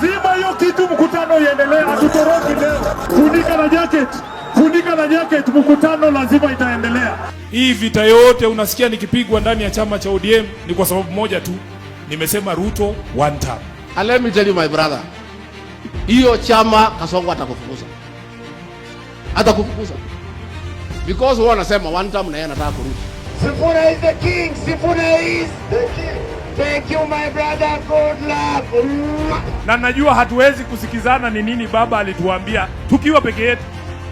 Zima hiyo kitu, mkutano iendelee, hatutoroki leo. Funika na jacket, mkutano lazima itaendelea. Hii vita yote unasikia nikipigwa ndani ya chama cha ODM ni kwa sababu moja tu. Nimesema Ruto one term. And let me tell you my brother, hiyo chama Kasongo atakufukuza. Atakufukuza. Because wao wanasema one term na yeye anataka kurudi. Sifuna is the king. Sifuna is the king. Thank you my brother. Good luck. Na najua hatuwezi kusikizana ni nini baba alituambia tukiwa peke yetu,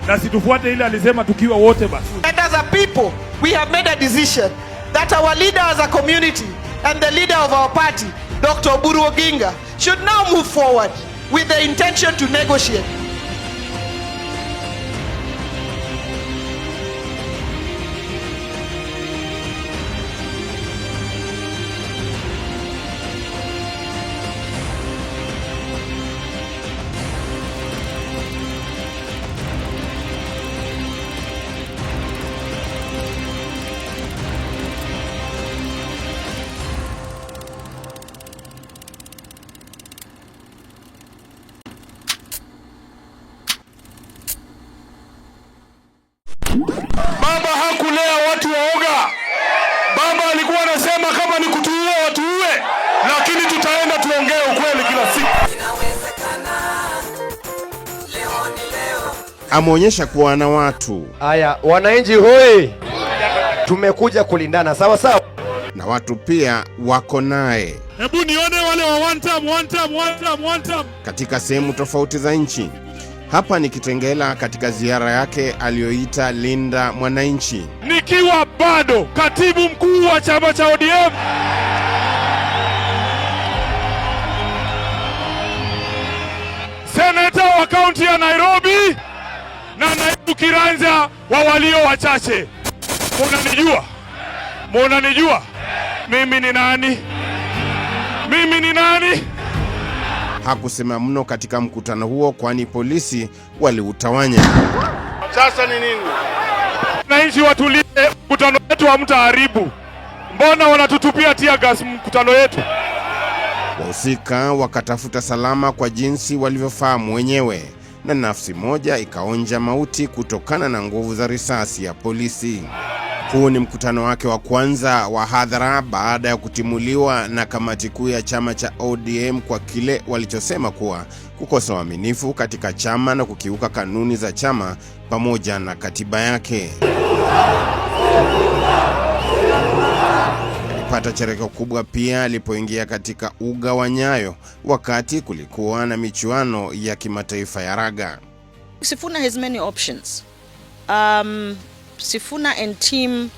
na situfuate ile alisema tukiwa wote basi. And as a people, we have made a decision that our leader as a community and the leader of our party, Dr. Oburu Oginga, should now move forward with the intention to negotiate. Baba hakulea watu waoga. Baba alikuwa anasema kama ni kutuua watuue, lakini tutaenda tuongee ukweli kila siku. Ameonyesha kuwa na watu. Haya, wananchi hoi, tumekuja kulindana sawa sawa, na watu pia wako naye. Hebu nione wale wa one term katika sehemu tofauti za nchi. Hapa ni Kitengela katika ziara yake aliyoita Linda Mwananchi. Nikiwa bado katibu mkuu wa chama cha ODM, seneta wa kaunti ya Nairobi na naibu kiranja wa walio wachache. Munanijua mimi ni nani? Hakusema mno katika mkutano huo, kwani polisi waliutawanya. Sasa ni nini? Wananchi watulie, mkutano wetu hamtaharibu. Mbona wanatutupia tear gas mkutano wetu? Wahusika wakatafuta salama kwa jinsi walivyofahamu wenyewe, na nafsi moja ikaonja mauti kutokana na nguvu za risasi ya polisi. Huu ni mkutano wake wa kwanza wa hadhara baada ya kutimuliwa na kamati kuu ya chama cha ODM kwa kile walichosema kuwa kukosa uaminifu katika chama na kukiuka kanuni za chama pamoja na katiba yake. Alipata chereko kubwa pia alipoingia katika uga wa Nyayo wakati kulikuwa na michuano ya kimataifa ya raga. Sifuna has many options. Sifuna and team,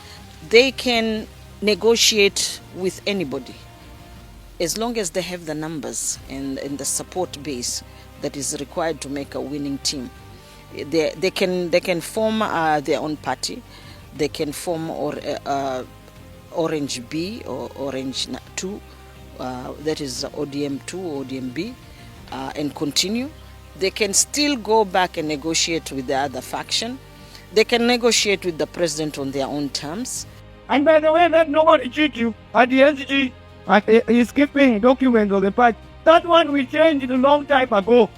they can negotiate with anybody as long as they have the numbers and the support base that is required to make a winning team. They can form their own party. They can form Orange B or Orange 2, that is ODM 2 or ODM B, and continue. They can still go back and negotiate with the other faction. They can negotiate with the president on their own terms. And by the way, let nobody cheat you. At the SG, he's keeping documents of the party. That one we changed a long time ago.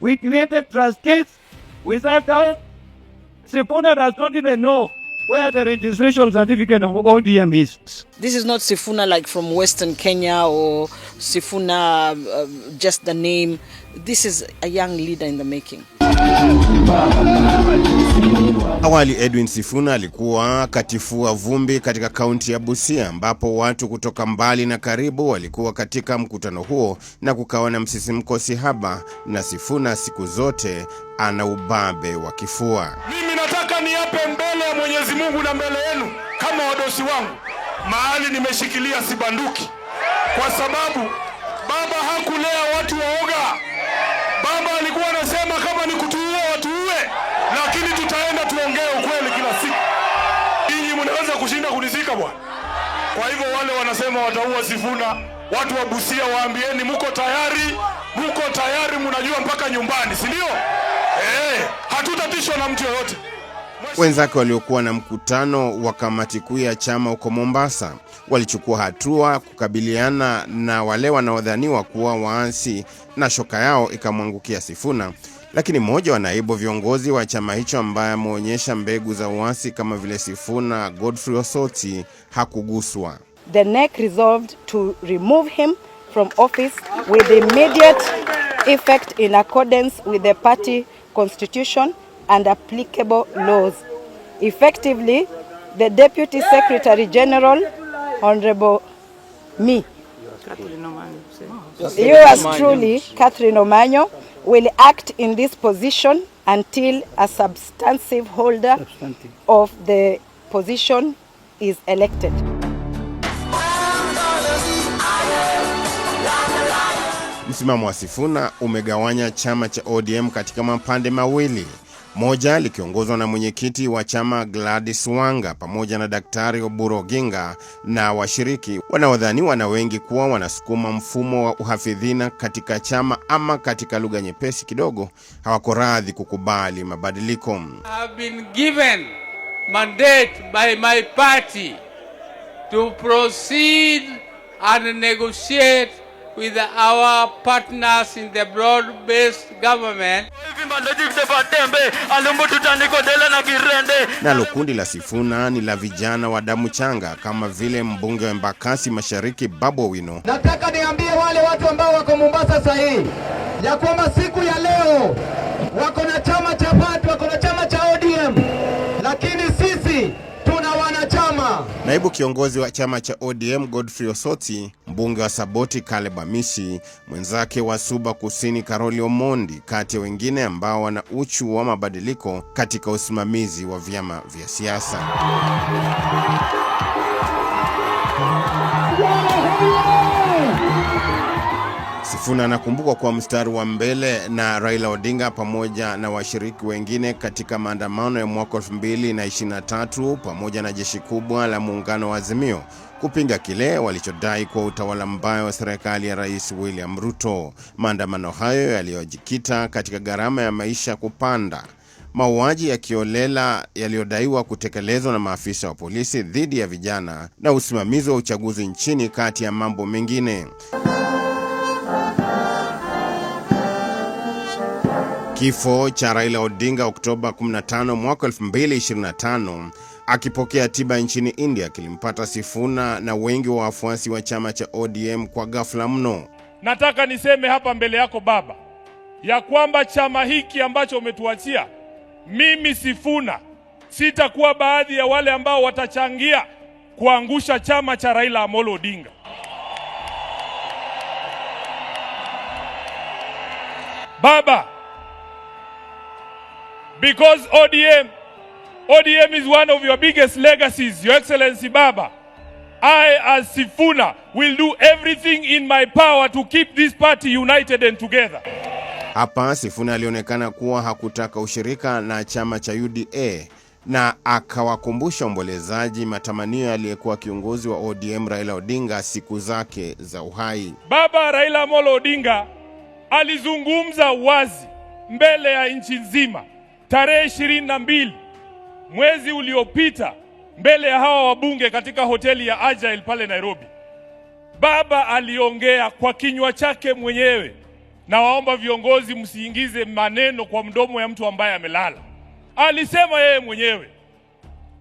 We created trustees. We sat down. Sifuna does not even know where the registration certificate of ODM is. This is not Sifuna like from Western Kenya or Sifuna just the name. This is a young leader in the making. Awali Edwin Sifuna alikuwa katifua vumbi katika kaunti ya Busia, ambapo watu kutoka mbali na karibu walikuwa katika mkutano huo na kukawa na msisimko sihaba, na Sifuna siku zote ana ubabe wa kifua. Mimi nataka niape mbele ya Mwenyezi Mungu na mbele yenu kama wadosi wangu, mahali nimeshikilia sibanduki, kwa sababu baba hakulea watu waoga. Baba alikuwa anasema kama ni kutuua watuue, lakini tutaenda tuongee ukweli kila siku. Ninyi mnaweza kushinda kunizika bwana. Kwa hivyo wale wanasema wataua Sifuna, watu wa Busia waambieni mko tayari, mnajua mpaka nyumbani, si ndio? Hatutatishwa na mtu yoyote. Wenzake waliokuwa na mkutano wa kamati kuu ya chama huko Mombasa walichukua hatua kukabiliana na wale wanaodhaniwa kuwa waasi na shoka yao ikamwangukia Sifuna. Lakini mmoja wa naibu viongozi wa chama hicho ambaye ameonyesha mbegu za uasi kama vile Sifuna, Godfrey Osoti, hakuguswa. The NEC resolved to remove him from office with immediate effect in accordance with the party constitution and applicable laws. Effectively, the Deputy Secretary General, Honorable me, yours truly, Catherine Omanyo, will act in this position until a substantive holder of the position is elected. Msimamo wa Sifuna umegawanya chama cha ODM katika mapande mawili. Moja likiongozwa na mwenyekiti wa chama Gladys Wanga pamoja na Daktari Oburu Oginga na washiriki wanaodhaniwa na wengi kuwa wanasukuma mfumo wa uhafidhina katika chama, ama katika lugha nyepesi kidogo hawako radhi kukubali mabadiliko. I have been given mandate by my party to proceed and negotiate with our partners in the broad-based government. Nalo kundi la Sifuna ni la vijana wa damu changa kama vile mbunge wa Embakasi Mashariki Babu Owino. Nataka niambie wale watu ambao wako Mombasa sasa hii ya kwamba siku ya leo wako na chama cha party, wako na chama cha ODM, lakini sisi tuna wanachama. Naibu kiongozi wa chama cha ODM Godfrey Osoti, mbunge wa Saboti Caleb Amisi, mwenzake wa Suba Kusini Karoli Omondi, kati ya wengine ambao wana uchu wa mabadiliko katika usimamizi wa vyama vya siasa. Sifuna anakumbukwa kwa mstari wa mbele na Raila Odinga pamoja na washiriki wengine katika maandamano ya mwaka 2023 pamoja na jeshi kubwa la muungano wa Azimio kupinga kile walichodai kwa utawala mbaya wa serikali ya Rais William Ruto. Maandamano hayo yaliyojikita katika gharama ya maisha kupanda, mauaji ya kiolela yaliyodaiwa kutekelezwa na maafisa wa polisi dhidi ya vijana, na usimamizi wa uchaguzi nchini, kati ya mambo mengine. Kifo cha Raila Odinga Oktoba 15 mwaka 2025 akipokea tiba nchini India kilimpata Sifuna na wengi wa wafuasi wa chama cha ODM kwa ghafla mno. Nataka niseme hapa mbele yako baba ya kwamba chama hiki ambacho umetuachia, mimi Sifuna sitakuwa baadhi ya wale ambao watachangia kuangusha chama cha Raila Amolo Odinga. Baba, because ODM is one of your biggest legacies, Your Excellency Baba, I as Sifuna will do everything in my power to keep this party united and together. Hapa Sifuna alionekana kuwa hakutaka ushirika na chama cha UDA na akawakumbusha ombolezaji matamanio aliyekuwa kiongozi wa ODM Raila Odinga siku zake za uhai. Baba Raila Amolo Odinga alizungumza wazi mbele ya nchi nzima tarehe 22 mwezi uliopita mbele ya hawa wabunge katika hoteli ya Agile pale Nairobi. Baba aliongea kwa kinywa chake mwenyewe, na waomba viongozi msiingize maneno kwa mdomo ya mtu ambaye amelala. Alisema yeye mwenyewe,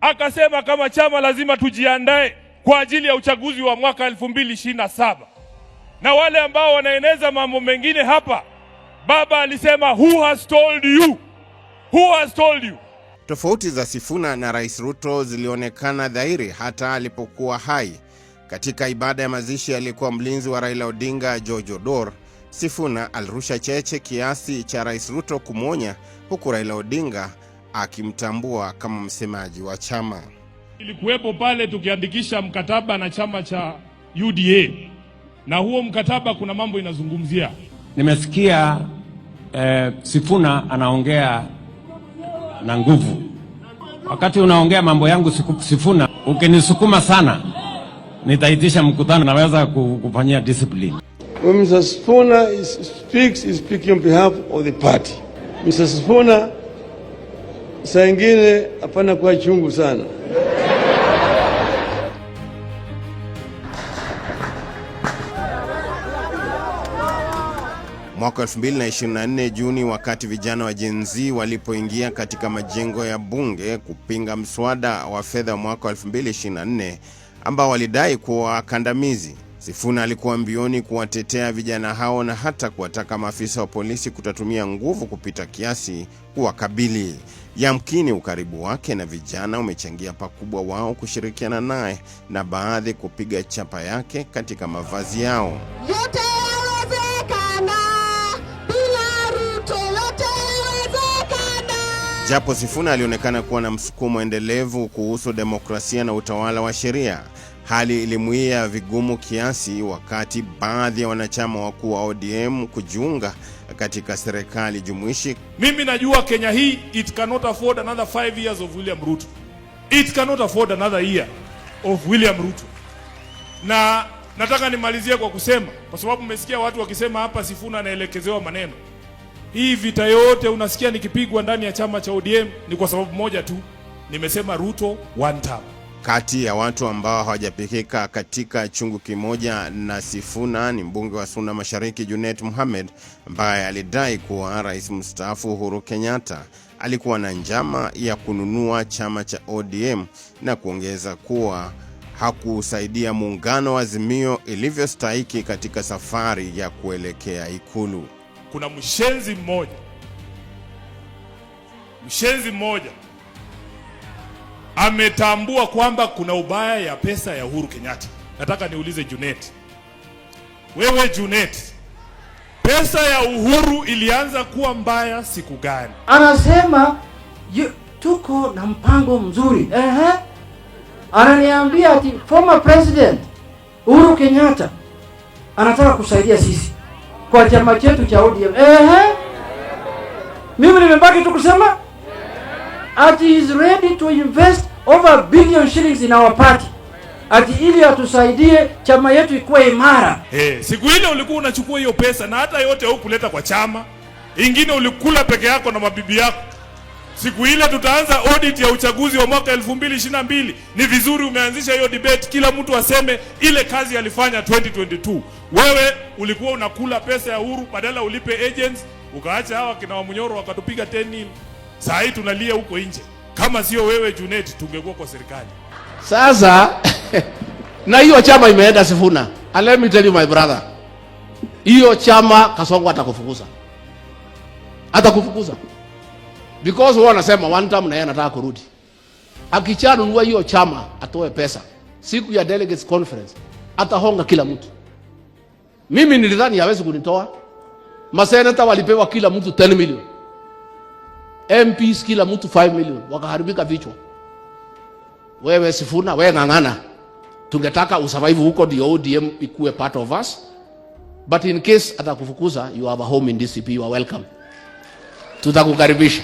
akasema kama chama lazima tujiandae kwa ajili ya uchaguzi wa mwaka 2027. Na wale ambao wanaeneza mambo mengine hapa, baba alisema who has told you? Who has told you? Tofauti za Sifuna na Rais Ruto zilionekana dhahiri hata alipokuwa hai. Katika ibada ya mazishi aliyekuwa mlinzi wa Raila Odinga George Odor, Sifuna alirusha cheche kiasi cha Rais Ruto kumwonya, huku Raila Odinga akimtambua kama msemaji wa chama. Ilikuwepo pale tukiandikisha mkataba na chama cha UDA, na huo mkataba kuna mambo inazungumzia. Nimesikia Sifuna anaongea na nguvu. Wakati unaongea mambo yangu Sifuna, ukinisukuma sana nitaitisha mkutano, naweza kufanyia discipline. When Mr. Sifuna speaks, he's speaking on behalf of the party. Mr. Sifuna saa ingine hapana kwa chungu sana. Mwaka 2024 Juni, wakati vijana wa Gen Z walipoingia katika majengo ya bunge kupinga mswada wa fedha mwaka 2024 ambao walidai kuwa kandamizi, Sifuna alikuwa mbioni kuwatetea vijana hao na hata kuwataka maafisa wa polisi kutotumia nguvu kupita kiasi kuwakabili. Yamkini ukaribu wake na vijana umechangia pakubwa wao kushirikiana naye na baadhi kupiga chapa yake katika mavazi yao. Yote yawezekana, bila Ruto yote yawezekana. Japo Sifuna alionekana kuwa na msukumo endelevu kuhusu demokrasia na utawala wa sheria, hali ilimuia vigumu kiasi wakati baadhi ya wanachama wakuu wa ODM kujiunga katika serikali jumuishi. Mimi najua Kenya hii, it cannot afford another 5 years of William Ruto. It cannot afford another year of William Ruto. Na nataka nimalizie kwa kusema, kwa sababu mmesikia watu wakisema hapa Sifuna anaelekezewa maneno. Hii vita yote unasikia nikipigwa ndani ya chama cha ODM ni kwa sababu moja tu. Nimesema Ruto one term. Kati ya watu ambao hawajapikika katika chungu kimoja na Sifuna ni mbunge wa Suna Mashariki Junet Mohamed, ambaye alidai kuwa rais mstaafu Uhuru Kenyatta alikuwa na njama ya kununua chama cha ODM na kuongeza kuwa hakusaidia muungano wa Azimio ilivyostahiki katika safari ya kuelekea Ikulu. Kuna mshenzi mmoja ametambua kwamba kuna ubaya ya pesa ya Uhuru Kenyatta. Nataka niulize Junet. Wewe Junet, pesa ya Uhuru ilianza kuwa mbaya siku gani? Anasema tuko na mpango mzuri. Ananiambia ati former president Uhuru Kenyatta anataka kusaidia sisi kwa chama chetu cha ODM. Mimi nimebaki tu kusema ati he is ready to invest over $1 billion shillings in our party, ati ili atusaidie chama yetu ikuwe imara. Siku ile ulikuwa unachukua hiyo pesa na hata yote hukuleta kwa chama, ingine ulikula peke yako na mabibi yako. Siku ile tutaanza audit ya uchaguzi wa mwaka 2022. Ni vizuri umeanzisha hiyo debate, kila mtu aseme ile kazi alifanya 2022. Wewe ulikuwa unakula pesa ya Uhuru, badala ulipe agents, ukaacha hawa kina Wamunyoro wakatupiga 10-0. Saa hii tunalia huko nje. Kama sio wewe Junet, tungekuwa kwa serikali. Sasa na hiyo chama imeenda Sifuna. And let me tell you my brother, hiyo chama Kasongo atakufukuza. Atakufukuza. Because wao wanasema one time na yeye anataka kurudi. Akichanunua hiyo chama atoe pesa, siku ya delegates conference atahonga kila mtu. Mimi nilidhani hawezi kunitoa. Maseneta walipewa kila mtu 10 million. MPs kila mtu 5 million, wakaharibika vichwa. Wewe Sifuna, wewe ngangana. Tungetaka usurvive huko ndio ODM ikuwe part of us. But in case atakufukuza, you have a home in DCP, you are welcome. Tutakukaribisha.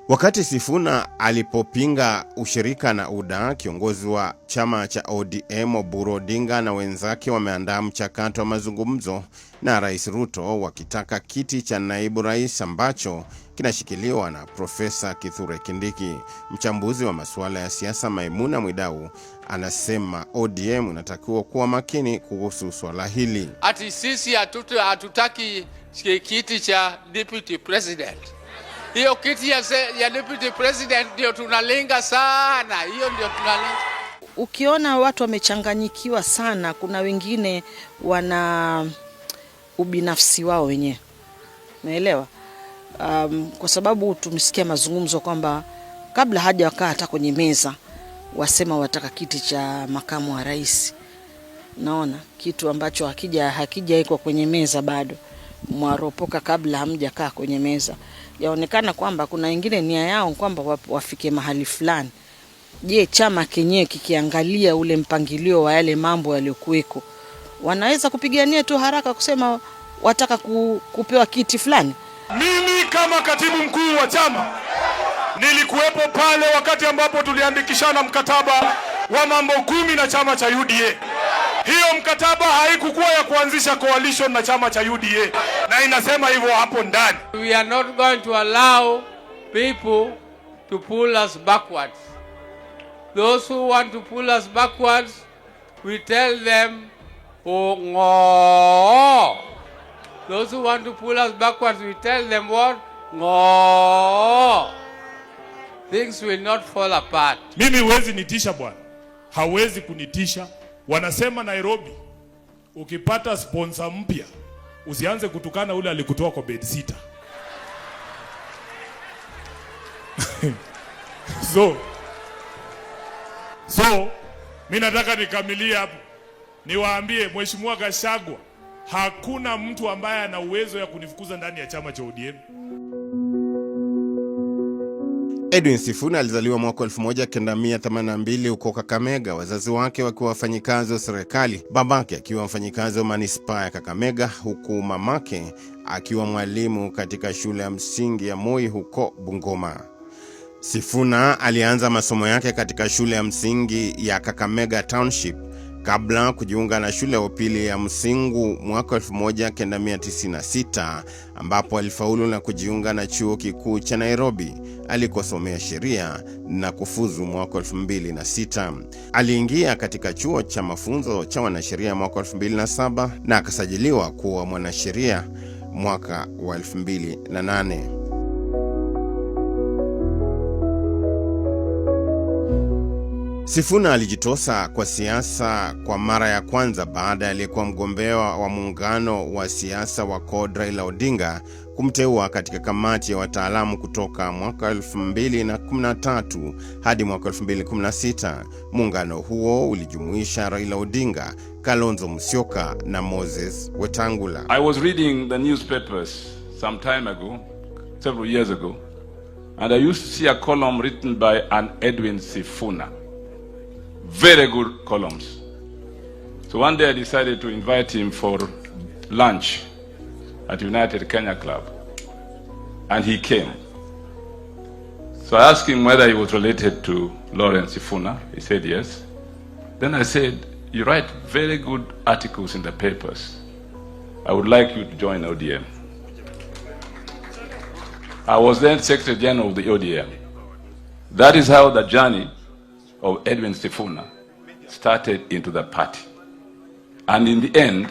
Wakati Sifuna alipopinga ushirika na UDA, kiongozi wa chama cha ODM Oburu Odinga na wenzake wameandaa mchakato wa mazungumzo na Rais Ruto wakitaka kiti cha naibu rais ambacho kinashikiliwa na Profesa Kithure Kindiki. Mchambuzi wa masuala ya siasa Maimuna Mwidau anasema ODM inatakiwa kuwa makini kuhusu swala hili. Ati sisi hatutaki kiti cha deputy president. Hiyo kiti ya deputy president ndio tunalenga sana. Hiyo ndio tunalenga. Ukiona watu wamechanganyikiwa sana, kuna wengine wana ubinafsi wao wenyewe. Unaelewa? Kwa sababu tumesikia mazungumzo kwamba kabla haja wakaa hata kwenye meza wasema wataka kiti cha makamu wa rais. Naona kitu ambacho hakijaekwa kwenye meza bado. Mwaropoka kabla hamjakaa kwenye meza. Yaonekana kwamba kuna wengine nia yao kwamba wafike mahali fulani. Je, chama kenyewe kikiangalia ule mpangilio wa yale mambo yaliyokuweko, wanaweza kupigania tu haraka kusema wataka kupewa kiti fulani? Mimi kama katibu mkuu wa chama nilikuwepo pale wakati ambapo tuliandikishana mkataba wa mambo 10 na chama cha UDA. Hiyo mkataba haikukuwa ya kuanzisha coalition na chama cha UDA, na inasema hivyo hapo ndani. We are not going to allow people to pull us backwards. Those who want to pull us backwards, we tell them, oh, no. Those who want to pull us backwards, we tell them what? No. Things will not fall apart. Mimi huwezi nitisha bwana. Hawezi kunitisha. Wanasema Nairobi, ukipata sponsor mpya, usianze kutukana ule alikutoa kwa bed sitter. So, mimi nataka nikamilie hapo. Niwaambie Mheshimiwa Gachagua, hakuna mtu ambaye ana uwezo ya kunifukuza ndani ya chama cha ODM. Edwin Sifuna alizaliwa mwaka 1982 huko Kakamega, wazazi wake wakiwa wafanyikazi wa serikali, babake akiwa mfanyikazi wa manispaa ya Kakamega, huku mamake akiwa mwalimu katika shule ya msingi ya Moi huko Bungoma. Sifuna alianza masomo yake katika shule ya msingi ya Kakamega Township kabla kujiunga na shule ya upili ya Msingu mwaka 1996, ambapo alifaulu na kujiunga na chuo kikuu cha Nairobi alikosomea sheria na kufuzu mwaka 2006. Aliingia katika chuo cha mafunzo cha wanasheria mwaka 2007 na akasajiliwa kuwa mwanasheria mwaka wa 2008. Sifuna alijitosa kwa siasa kwa mara ya kwanza baada ya aliyekuwa mgombea wa muungano wa siasa wa CORD Raila Odinga kumteua katika kamati ya wataalamu kutoka mwaka 2013 hadi mwaka 2016. Muungano huo ulijumuisha Raila Odinga, Kalonzo Musyoka na Moses Wetangula. I was reading the newspapers some time ago, several years ago, and I used to see a column written by an Edwin Sifuna. Very good columns. So one day I decided to invite him for lunch at United Kenya Club, and he came. So I asked him whether he was related to Lawrence Sifuna. He said yes. Then I said, you write very good articles in the papers. I would like you to join ODM. I was then Secretary General of the ODM. That is how the journey of Edwin Sifuna started into the party. And in the end,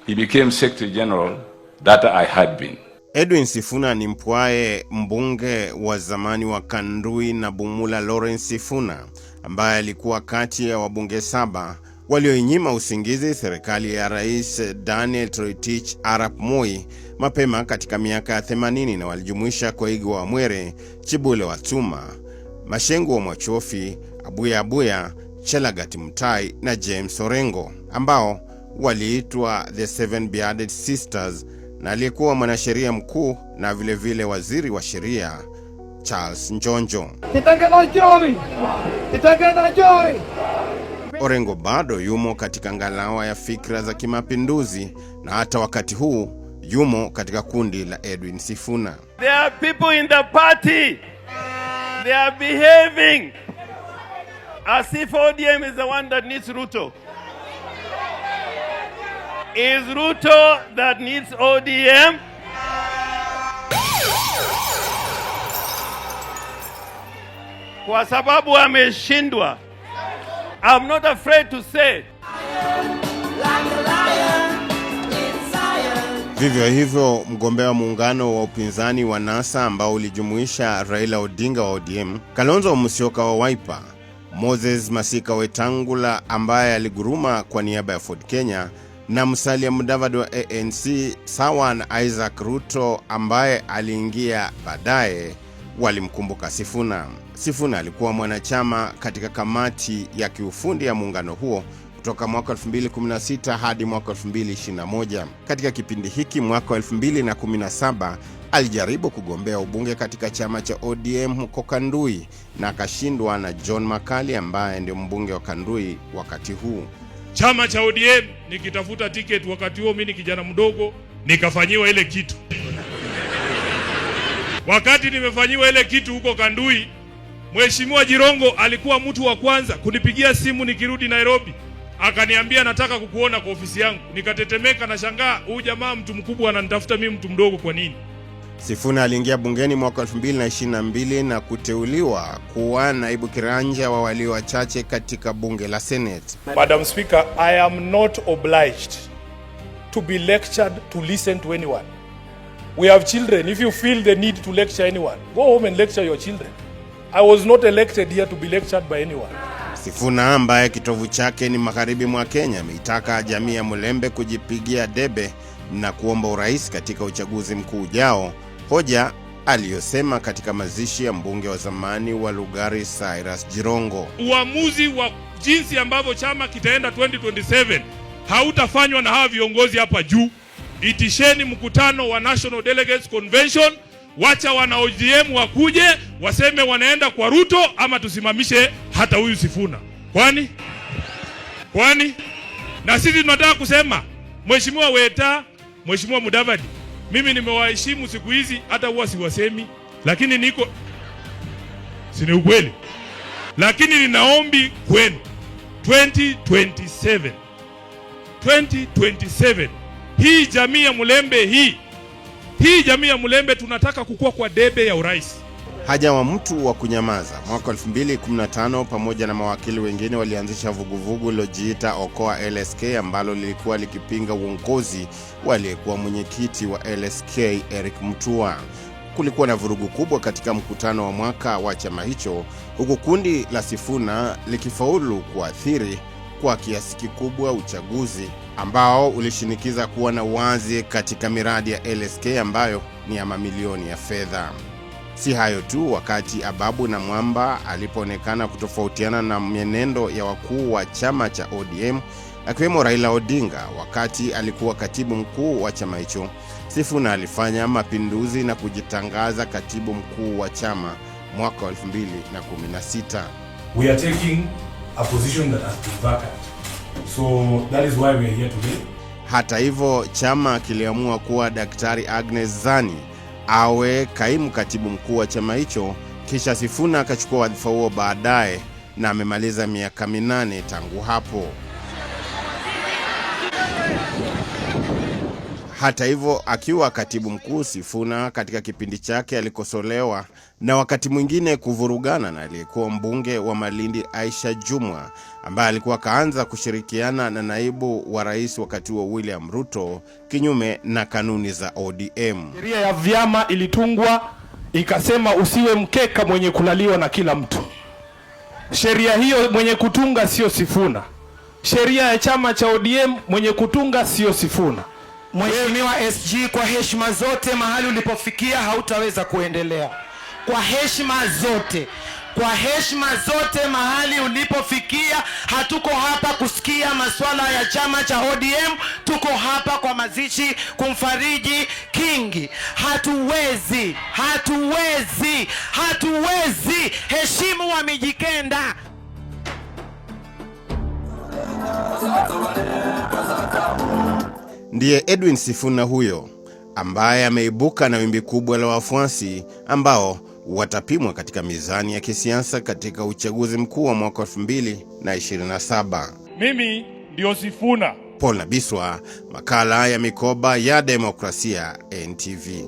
he became Secretary General that I had been. Edwin Sifuna ni mpwae mbunge wa zamani wa Kandui na Bumula Lawrence Sifuna, ambaye alikuwa kati ya wabunge 7 walioinyima usingizi serikali ya Rais Daniel Toroitich Arap Moi mapema katika miaka ya 80, na walijumuisha Koigi wa Mwere, Chibule wa Tuma, Mashengo wa Mwachofi, Abuya Abuya, Chelagat Mutai na James Orengo, ambao waliitwa The Seven Bearded Sisters, na aliyekuwa mwanasheria mkuu na vile vile waziri wa sheria Charles Njonjo. Orengo bado yumo katika ngalawa ya fikra za kimapinduzi, na hata wakati huu yumo katika kundi la Edwin Sifuna. There are people in the party, they are behaving as if ODM is the one that needs Ruto. Is Ruto that needs ODM? Kwa sababu ameshindwa. I'm not afraid to say. Vivyo hivyo mgombea wa muungano wa upinzani wa NASA ambao ulijumuisha Raila Odinga wa ODM, Kalonzo Musyoka wa Wiper, Moses Masika Wetangula ambaye aliguruma kwa niaba ya Ford Kenya, na Musalia Mudavadi wa ANC, sawa na Isaac Ruto ambaye aliingia baadaye, walimkumbuka Sifuna. Sifuna alikuwa mwanachama katika kamati ya kiufundi ya muungano huo kutoka mwaka 2016 hadi mwaka 2021. Katika kipindi hiki mwaka 2017 alijaribu kugombea ubunge katika chama cha ODM huko Kandui na akashindwa na John Makali ambaye ndio mbunge wa Kandui wakati huu. Chama cha ODM nikitafuta ticket wakati huo, mimi kijana mdogo, nikafanyiwa ile kitu. Wakati nimefanyiwa ile kitu huko Kandui, Mheshimiwa Jirongo alikuwa mtu wa kwanza kunipigia simu nikirudi Nairobi. Akaniambia nataka kukuona kwa ofisi yangu. Nikatetemeka na shangaa, huyu jamaa mtu mkubwa ananitafuta mimi mtu mdogo kwa nini? Sifuna aliingia bungeni mwaka 2022 na kuteuliwa kuwa naibu kiranja wa walio wachache katika bunge la Senate. Madam Speaker, I am not obliged to be lectured to listen to anyone. We have children. If you feel the need to lecture anyone, go home and lecture your children. I was not elected here to be lectured by anyone. Sifuna ambaye kitovu chake ni magharibi mwa Kenya ameitaka jamii ya Mulembe kujipigia debe na kuomba urais katika uchaguzi mkuu ujao, hoja aliyosema katika mazishi ya mbunge wa zamani wa Lugari Cyrus Jirongo. Uamuzi wa jinsi ambavyo chama kitaenda 2027 hautafanywa na hawa viongozi hapa juu. Itisheni mkutano wa National Delegates Convention, wacha wana ODM wakuje waseme wanaenda kwa Ruto ama tusimamishe hata huyu Sifuna. Kwani na sisi tunataka kusema Mheshimiwa Weta, Mheshimiwa Mudavadi, mimi nimewaheshimu siku hizi hata huwa siwasemi, lakini niko sina ukweli. Lakini ninaombi kwenu 2027 hii jamii ya Mulembe hii jamii ya Mulembe tunataka kukua kwa debe ya urais. Haja wa mtu wa kunyamaza. Mwaka 2015 pamoja na mawakili wengine walianzisha vuguvugu lilojiita Okoa LSK ambalo lilikuwa likipinga uongozi waliyekuwa mwenyekiti wa LSK Eric Mutua. Kulikuwa na vurugu kubwa katika mkutano wa mwaka wa chama hicho, huku kundi la Sifuna likifaulu kuathiri kwa kiasi kikubwa uchaguzi ambao ulishinikiza kuwa na uwazi katika miradi ya LSK ambayo ni ya mamilioni ya fedha. Si hayo tu, wakati Ababu na Mwamba alipoonekana kutofautiana na mienendo ya wakuu wa chama cha ODM, akiwemo Raila Odinga wakati alikuwa katibu mkuu wa chama hicho, Sifuna alifanya mapinduzi na kujitangaza katibu mkuu wa chama mwaka 2016. We are taking a position that has been vacant. So that is why we are here today. Hata hivyo, chama kiliamua kuwa Daktari Agnes Zani awe kaimu katibu mkuu wa chama hicho, kisha Sifuna akachukua wadhifa huo baadaye na amemaliza miaka 8 tangu hapo. Hata hivyo, akiwa katibu mkuu, Sifuna katika kipindi chake alikosolewa na wakati mwingine kuvurugana na aliyekuwa mbunge wa Malindi Aisha Jumwa, ambaye alikuwa kaanza kushirikiana na naibu wa rais wakati wa William Ruto kinyume na kanuni za ODM. Sheria ya vyama ilitungwa ikasema usiwe mkeka mwenye kulaliwa na kila mtu. Sheria hiyo mwenye kutunga sio Sifuna. Sheria ya chama cha ODM mwenye kutunga sio Sifuna. Mheshimiwa SG, kwa heshima zote, mahali ulipofikia hautaweza kuendelea. Kwa heshima zote mahali ulipofikia, hatuko hapa kusikia masuala ya chama cha ODM, tuko hapa kwa mazishi kumfariji Kingi. Hatuwezi. Heshimu wa Mijikenda. Ndiye Edwin Sifuna huyo, ambaye ameibuka na wimbi kubwa la wafuasi ambao watapimwa katika mizani ya kisiasa katika uchaguzi mkuu wa mwaka 2027. Mimi ndio Sifuna. Paul Nabiswa, makala ya Mikoba ya Demokrasia, NTV.